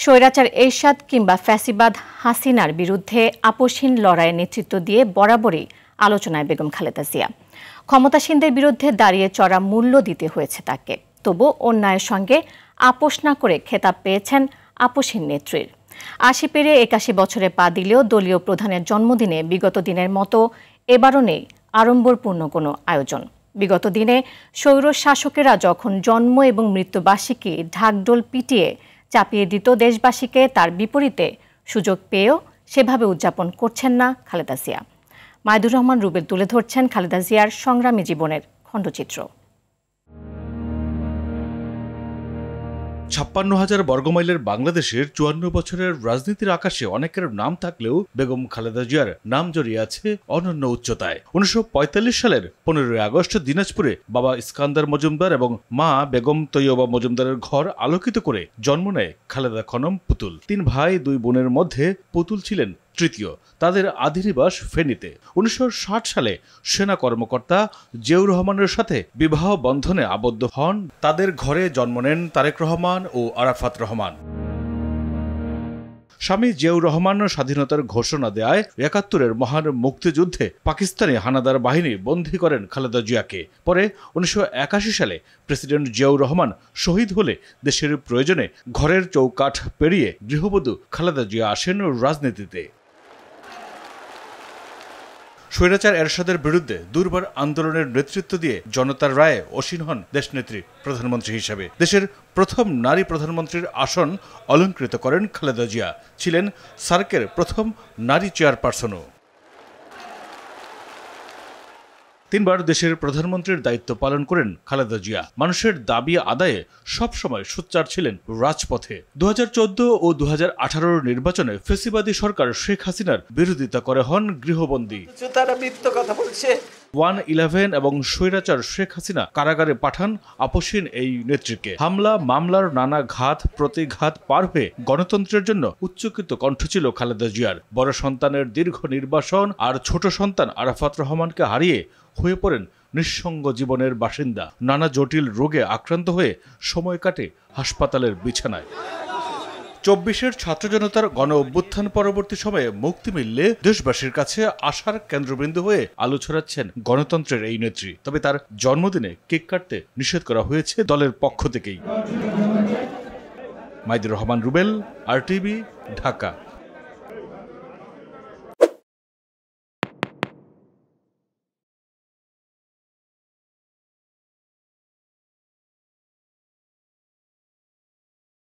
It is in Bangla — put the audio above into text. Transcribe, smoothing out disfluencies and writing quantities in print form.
স্বৈরাচার এরশাদ কিংবা ফ্যাসিবাদ হাসিনার বিরুদ্ধে আপোষহীন লড়াইয়ে নেতৃত্ব দিয়ে বরাবরই আলোচনায় বেগম খালেদা জিয়া। ক্ষমতাসীনদের বিরুদ্ধে দাঁড়িয়ে চড়া মূল্য দিতে হয়েছে তাকে, তবু অন্যায়ের সঙ্গে আপোষ না করে খেতাব পেয়েছেন আপোষহীন নেত্রীর। ৮০ পেরিয়ে ৮১ বছরে পা দিলেও দলীয় প্রধানের জন্মদিনে বিগত দিনের মতো এবারও নেই আড়ম্বরপূর্ণ কোনো আয়োজন। বিগত দিনে স্বৈর শাসকেরা যখন জন্ম এবং মৃত্যুবার্ষিকী ঢাকঢোল পিটিয়ে চাপিয়ে দিত দেশবাসীকে, তার বিপরীতে সুযোগ পেয়েও সেভাবে উদযাপন করছেন না খালেদা জিয়া। মাইদুর রহমান রুবেল তুলে ধরছেন খালেদা জিয়ার সংগ্রামী জীবনের খণ্ডচিত্র। ৫৬,০০০ বর্গমাইলের বাংলাদেশের ৫৪ বছরের রাজনীতির আকাশে অনেকের নাম থাকলেও বেগম খালেদা জিয়ার নাম জড়িয়ে আছে অনন্য উচ্চতায়। ১৯৪৫ সালের ১৫ই আগস্ট দিনাজপুরে বাবা ইস্কান্দার মজুমদার এবং মা বেগম তৈয়বা মজুমদারের ঘর আলোকিত করে জন্ম নেয় খালেদা খনম পুতুল। ৩ ভাই ২ বোনের মধ্যে পুতুল ছিলেন তৃতীয়। তাদের আদিনিবাস ফেনীতে। ১৯৬০ সালে সেনা কর্মকর্তা জিয়াউর রহমানের সাথে বিবাহ বন্ধনে আবদ্ধ হন। তাদের ঘরে জন্ম নেন তারেক রহমান ও আরাফাত রহমান। স্বামী জিয়াউর রহমান স্বাধীনতার ঘোষণা দেয় ৭১-এর মহান মুক্তিযুদ্ধে পাকিস্তানি হানাদার বাহিনী বন্দী করেন খালেদা জিয়াকে। পরে ১৯৮১ সালে প্রেসিডেন্ট জিয়াউর রহমান শহীদ হলে দেশের প্রয়োজনে ঘরের চৌকাঠ পেরিয়ে গৃহবধূ খালেদা জিয়া আসেন রাজনীতিতে। স্বৈরাচার এরশাদের বিরুদ্ধে দুর্বার আন্দোলনের নেতৃত্ব দিয়ে জনতার রায়ে অসীন হন দেশনেত্রী প্রধানমন্ত্রী হিসেবে। দেশের প্রথম নারী প্রধানমন্ত্রীর আসন অলংকৃত করেন খালেদা জিয়া। ছিলেন সার্কের প্রথম নারী চেয়ারপারসনও। ৩ বার দেশের প্রধানমন্ত্রীর দায়িত্ব পালন করেন খালেদা জিয়া। মানুষের দাবি আদায়ে সবসময় সোচ্চার ছিলেন রাজপথে। ২০১৪ ও ২০১৮ নির্বাচনে ফ্যাসিবাদী সরকার শেখ হাসিনার বিরোধিতা করে হন গৃহবন্দী। তারা মিথ্যা কথা বলছে। 1-11 এবং স্বৈরাচার শেখ হাসিনা কারাগারে পাঠান আপোষহীন এই নেত্রীকে। হামলা মামলার নানা ঘাত প্রতিঘাত পার হয়ে গণতন্ত্রের জন্য উচ্চকিত কণ্ঠ ছিল খালেদা জিয়ার। বড় সন্তানের দীর্ঘ নির্বাসন আর ছোট সন্তান আরাফাত রহমানকে হারিয়ে হয়ে পড়েন নিঃসঙ্গ জীবনের বাসিন্দা। নানা জটিল রোগে আক্রান্ত হয়ে সময় কাটে হাসপাতালের বিছানায়। ২৪-এর ছাত্র জনতার গণ অভ্যুত্থান পরবর্তী সময়ে মুক্তি মিললে দেশবাসীর কাছে আশার কেন্দ্রবিন্দু হয়ে আলো ছড়াচ্ছেন গণতন্ত্রের এই নেত্রী। তবে তার জন্মদিনে কেক কাটতে নিষেধ করা হয়েছে দলের পক্ষ থেকেই। মাইদুর রহমান রুবেল, RTV, ঢাকা।